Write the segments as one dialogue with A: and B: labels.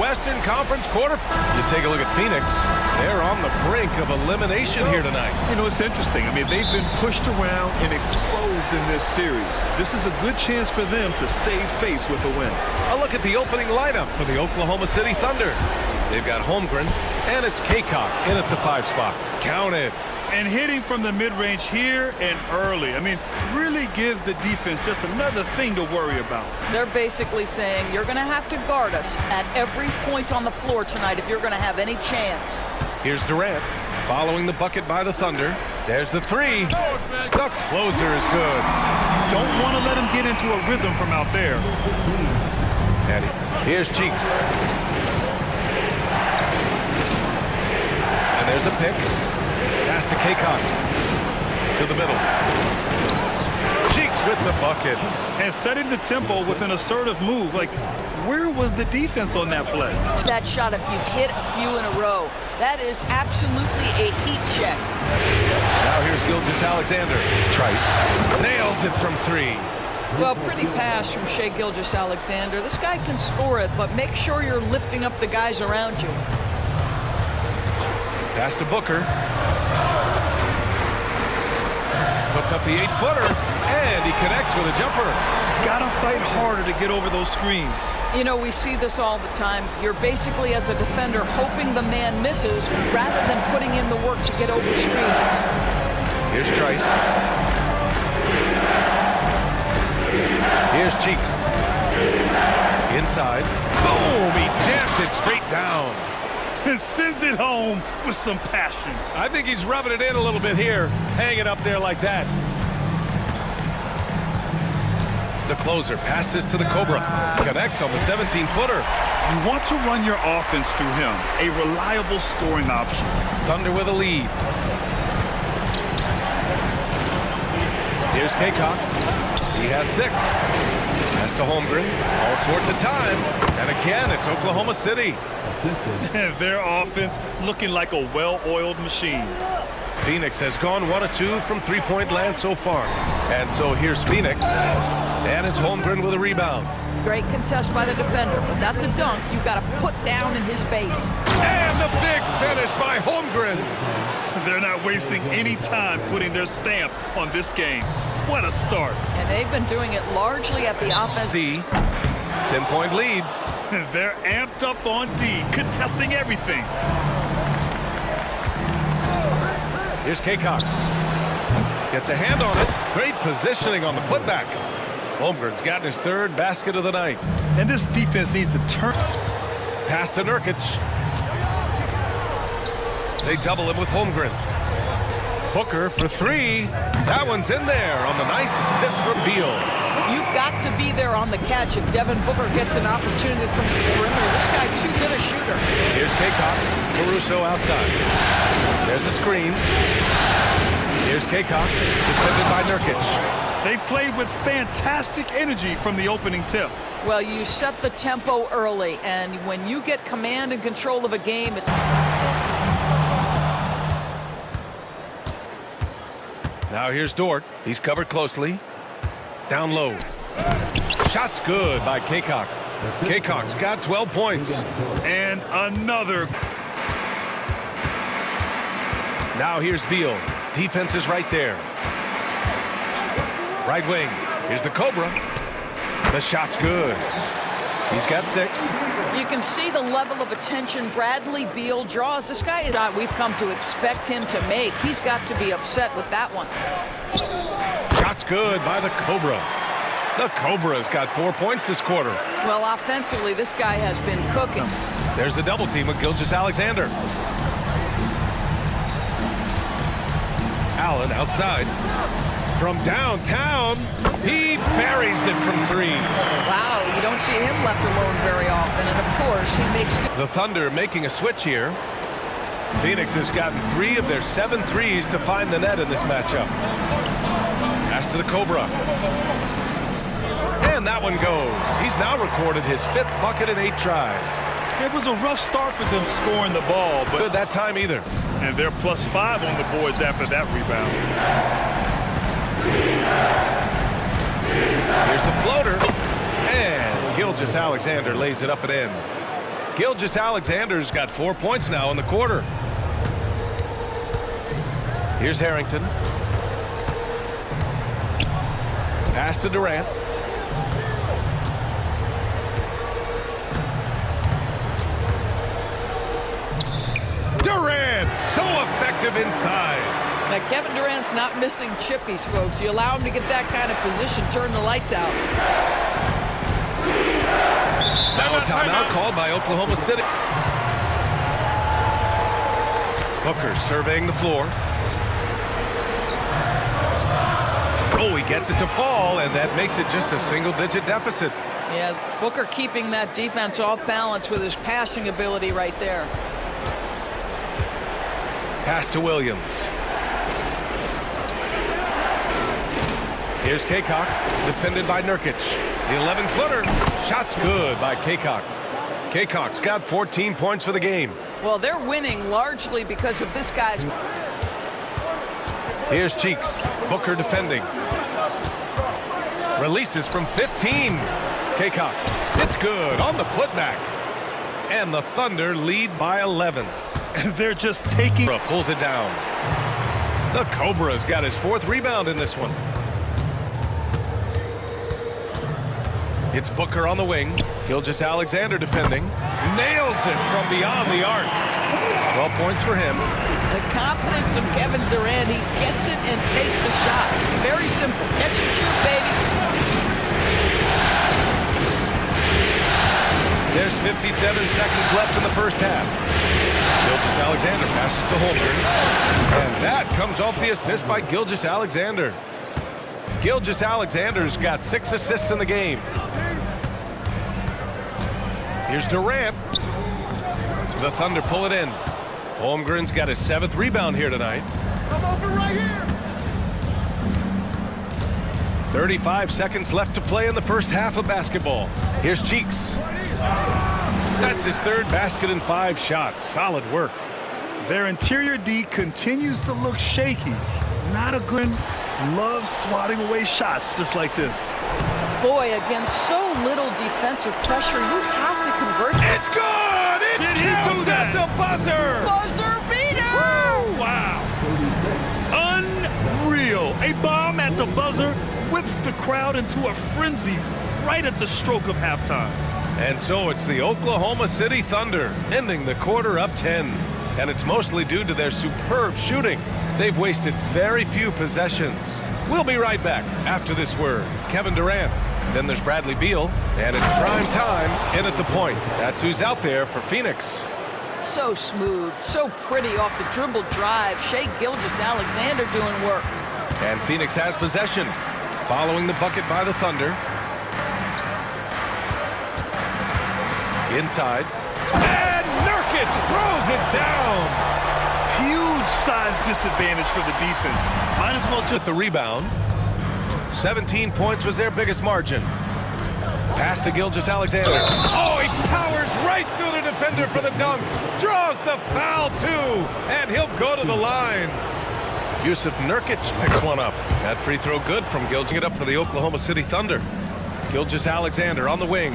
A: Western Conference quarter. You take a look at Phoenix. They're on the brink of elimination here tonight.
B: You know, it's interesting. I mean, they've been pushed around and exposed in this series. This is a good chance for them to save face with a win.
A: A look at the opening lineup for the Oklahoma City Thunder. They've got Holmgren, and it's Kaycock in at the 5 spot. Count it.
B: And hitting from the mid-range here and early. I mean, really gives the defense just another thing to worry about.
C: They're basically saying you're going to have to guard us at every point on the floor tonight if you're going to have any chance.
A: Here's Durant following the bucket by the Thunder. There's the 3. The closer is good.
B: Don't want to let him get into a rhythm from out there.
A: And here's Cheeks. And there's a pick. Pass to Kaycock. To the middle. Cheeks with the bucket.
B: And setting the tempo with an assertive move. Like, where was the defense on that play?
C: That shot, if you've hit a few in a row, that is absolutely a heat check.
A: Now here's Gilgeous-Alexander. Trice nails it from 3.
C: Well, pretty pass from Shai Gilgeous-Alexander. This guy can score it, but make sure you're lifting up the guys around you.
A: Pass to Booker. Puts up the 8-footer, and he connects with a jumper.
B: Gotta fight harder to get over those screens.
C: You know, we see this all the time. You're basically, as a defender, hoping the man misses rather than putting in the work to get over screens.
A: Here's Trice. Here's Cheeks. Inside. Boom! He jams it straight down.
B: And sends it home with some passion.
A: I think he's rubbing it in a little bit here, hanging up there like that. The closer passes to the Cobra. Connects on the 17-footer.
B: You want to run your offense through him. A reliable scoring option.
A: Thunder with a lead. Here's Kaycock. He has 6. Pass to Holmgren. All sorts of time. And again, it's Oklahoma City.
B: Their offense looking like a well-oiled machine.
A: Phoenix has gone 1 of 2 from 3-point land so far. And so here's Phoenix. And it's Holmgren with a rebound.
C: Great contest by the defender, but that's a dunk you've got to put down in his face.
A: And the big finish by Holmgren.
B: They're not wasting any time putting their stamp on this game. What a start.
C: And they've been doing it largely at the offense.
A: The 10-point lead.
B: They're amped up on D, contesting everything.
A: Here's Kaycock. Gets a hand on it. Great positioning on the putback. Holmgren's gotten his 3rd basket of the night.
B: And this defense needs to turn.
A: Pass to Nurkic. They double him with Holmgren. Booker for 3. That one's in there on the nice assist from Beal.
C: You've got to be there on the catch if Devin Booker gets an opportunity from the perimeter. This guy too good a shooter.
A: Here's Kaycock. Caruso outside. There's a screen. Here's Kaycock, defended by Nurkic.
B: They played with fantastic energy from the opening tip.
C: Well, you set the tempo early, and when you get command and control of a game, it's...
A: Now here's Dort. He's covered closely. Down low. Shot's good by Kaycock. Kaycock's got 12 points.
B: And another.
A: Now here's Beal. Defense is right there. Right wing. Here's the Cobra. The shot's good. He's got 6.
C: You can see the level of attention Bradley Beal draws. This guy is not we've come to expect him to make. He's got to be upset with that one.
A: Shot's good by the Cobra. The Cobra's got 4 points this quarter.
C: Well, offensively, this guy has been cooking.
A: There's the double team with Gilgeous-Alexander. Allen outside. From downtown, he buries it from 3.
C: Wow, you don't see him left alone very often, and of course, he makes...
A: The Thunder making a switch here. Phoenix has gotten 3 of their 7 threes to find the net in this matchup. Pass to the Cobra. And that one goes. He's now recorded his 5th bucket in 8 tries.
B: It was a rough start for them scoring the ball, but...
A: Good that time either.
B: And they're +5 on the boards after that rebound.
A: Here's the floater. And Gilgeous-Alexander lays it up and in. Gilgeous-Alexander's got 4 points now in the quarter. Here's Harrington. Pass to Durant. Durant, so effective inside.
C: Now, Kevin Durant's not missing chippies, folks. You allow him to get that kind of position, turn the lights out.
A: Now a timeout called by Oklahoma City. Booker surveying the floor. Oh, he gets it to fall, and that makes it just a single-digit deficit.
C: Yeah, Booker keeping that defense off balance with his passing ability right there.
A: Pass to Williams. Here's Kaycock, defended by Nurkic. The 11-footer. Shot's good by Kaycock. Kaycock's got 14 points for the game.
C: Well, they're winning largely because of this guy's...
A: Here's Cheeks. Booker defending. Releases from 15. Kaycock. It's good on the putback. And the Thunder lead by 11.
B: They're just taking...
A: Pulls it down. The Cobra's got his 4th rebound in this one. It's Booker on the wing. Gilgeous-Alexander defending. Nails it from beyond the arc. 12 points for him.
C: The confidence of Kevin Durant. He gets it and takes the shot. Very simple. Catch and shoot, baby.
A: There's 57 seconds left in the first half. Gilgeous-Alexander passes to Holmgren. And that comes off the assist by Gilgeous-Alexander. Gilgeous-Alexander's got 6 assists in the game. Here's Durant. The Thunder pull it in. Holmgren's got his 7th rebound here tonight.
B: I'm open right here.
A: 35 seconds left to play in the first half of basketball. Here's Cheeks. That's his 3rd basket in 5 shots. Solid work.
B: Their interior D continues to look shaky. Not a good... Loves swatting away shots just like this.
C: Boy, against so little defensive pressure, you have to convert.
A: It's good! It counts at the buzzer!
C: Buzzer beater!
B: Wow. Unreal. A bomb at the buzzer whips the crowd into a frenzy right at the stroke of halftime.
A: And so it's the Oklahoma City Thunder ending the quarter up 10. And it's mostly due to their superb shooting. They've wasted very few possessions. We'll be right back after this word. Kevin Durant. Then there's Bradley Beal. And it's prime time in at the point. That's who's out there for Phoenix.
C: So smooth, so pretty off the dribble drive. Shai Gilgeous-Alexander doing work.
A: And Phoenix has possession. Following the bucket by the Thunder. Inside. And Nurkic throws it down.
B: Huge size disadvantage for the defense. Might as well
A: With the rebound. 17 points was their biggest margin. Pass to Gilgeous-Alexander. Oh, he powers right through the defender for the dunk. Draws the foul, too. And he'll go to the line. Yusuf Nurkic picks one up. That free throw good from Gilgeous. It up for the Oklahoma City Thunder. Gilgeous-Alexander on the wing.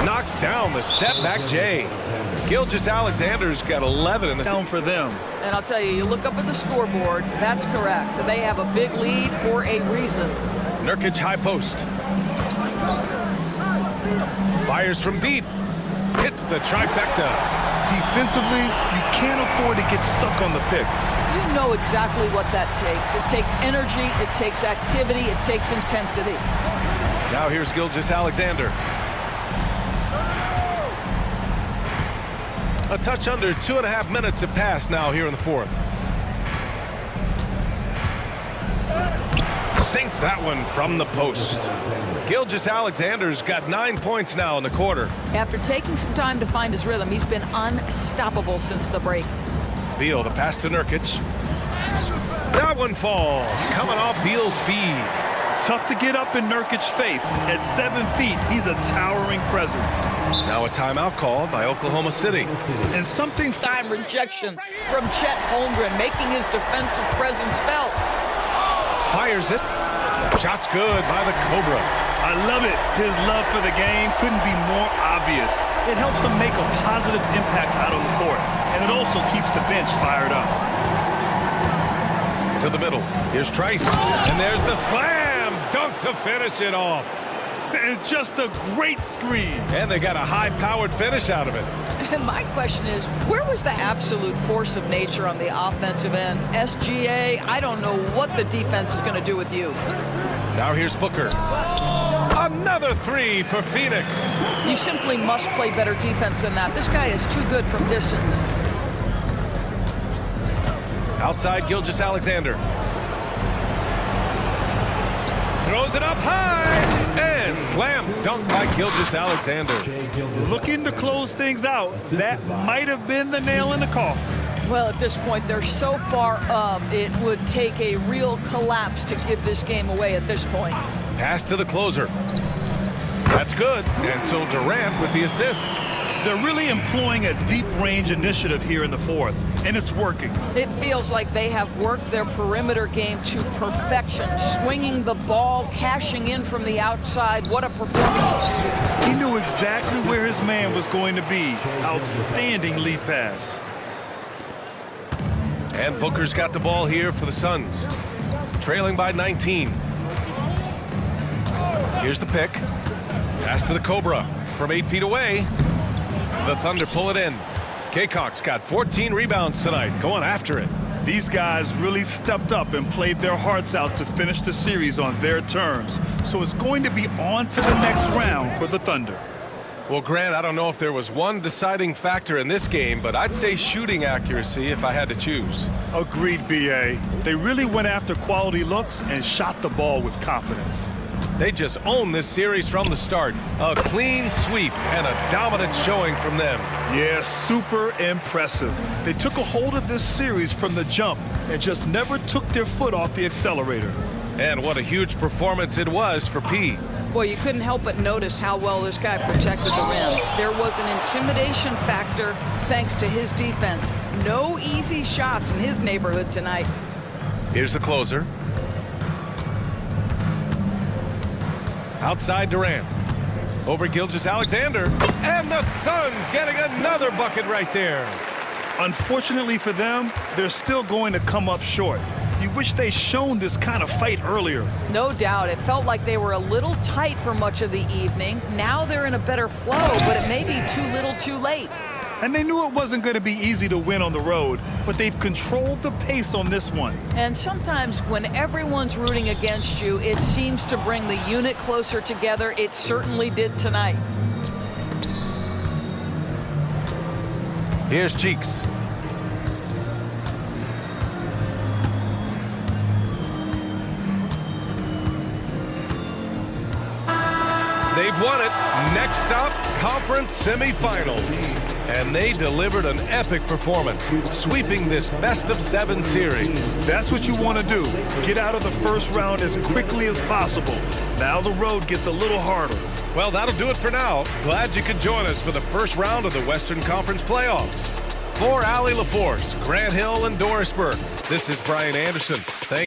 A: Knocks down the step-back J. Gilgeous-Alexander's got 11 in the
B: down for them.
C: And I'll tell you, you look up at the scoreboard, that's correct. They have a big lead for a reason.
A: Nurkic high post. Fires from deep. Hits the trifecta.
B: Defensively, you can't afford to get stuck on the pick.
C: You know exactly what that takes. It takes energy, it takes activity, it takes intensity.
A: Now here's Gilgeous-Alexander. A touch under 2.5 minutes have passed now here in the 4th. Sinks that one from the post. Gilgeous-Alexander's got 9 points now in the quarter.
C: After taking some time to find his rhythm, he's been unstoppable since the break.
A: Beal, the pass to Nurkic. That one falls, coming off Beal's feed.
B: Tough to get up in Nurkic's face. At 7 feet, he's a towering presence.
A: Now a timeout called by Oklahoma City.
B: And something...
C: Time rejection from Chet Holmgren, making his defensive presence felt.
A: Fires it. Shot's good by the Cobra.
B: I love it. His love for the game couldn't be more obvious. It helps him make a positive impact out on the court, and it also keeps the bench fired up.
A: To the middle. Here's Trice. And there's the slam dunk to finish it off.
B: And just a great screen.
A: And they got a high-powered finish out of it.
C: And my question is, where was the absolute force of nature on the offensive end? SGA, I don't know what the defense is going to do with you.
A: Now here's Booker. Another three for Phoenix.
C: You simply must play better defense than that. This guy is too good from distance.
A: Outside Gilgeous-Alexander. Throws it up high. And slam dunk by Gilgeous-Alexander.
B: Looking to close things out. That might have been the nail in the coffin.
C: Well, at this point, they're so far up, it would take a real collapse to give this game away at this point.
A: Pass to the closer. That's good. And so Durant with the assist.
B: They're really employing a deep range initiative here in the fourth, and it's working.
C: It feels like they have worked their perimeter game to perfection, swinging the ball, cashing in from the outside. What a performance.
B: He knew exactly where his man was going to be. Outstanding lead pass.
A: And Booker's got the ball here for the Suns. Trailing by 19. Here's the pick. Pass to the Cobra from 8 feet away. The Thunder pull it in. Kaycock's got 14 rebounds tonight, going after it.
B: These guys really stepped up and played their hearts out to finish the series on their terms. So it's going to be on to the next round for the Thunder.
A: Well, Grant, I don't know if there was one deciding factor in this game, but I'd say shooting accuracy if I had to choose.
B: Agreed, B.A. They really went after quality looks and shot the ball with confidence.
A: They just owned this series from the start. A clean sweep and a dominant showing from them.
B: Yeah, super impressive. They took a hold of this series from the jump and just never took their foot off the accelerator.
A: And what a huge performance it was for P.
C: Boy, you couldn't help but notice how well this guy protected the rim. There was an intimidation factor thanks to his defense. No easy shots in his neighborhood tonight.
A: Here's the closer. Outside Durant. Over Gilgeous-Alexander. And the Suns getting another bucket right there.
B: Unfortunately for them, they're still going to come up short. You wish they'd shown this kind of fight earlier.
C: No doubt. It felt like they were a little tight for much of the evening. Now they're in a better flow, but it may be too little too late.
B: And they knew it wasn't going to be easy to win on the road, but they've controlled the pace on this one.
C: And sometimes when everyone's rooting against you, it seems to bring the unit closer together. It certainly did tonight.
A: Here's Cheeks. They've won it. Next stop, conference semifinals. And they delivered an epic performance, sweeping this best-of-7 series.
B: That's what you want to do. Get out of the first round as quickly as possible. Now the road gets a little harder.
A: Well, that'll do it for now. Glad you could join us for the first round of the Western Conference playoffs. For Allie LaForce, Grant Hill, and Doris Burke, this is Brian Anderson. Thank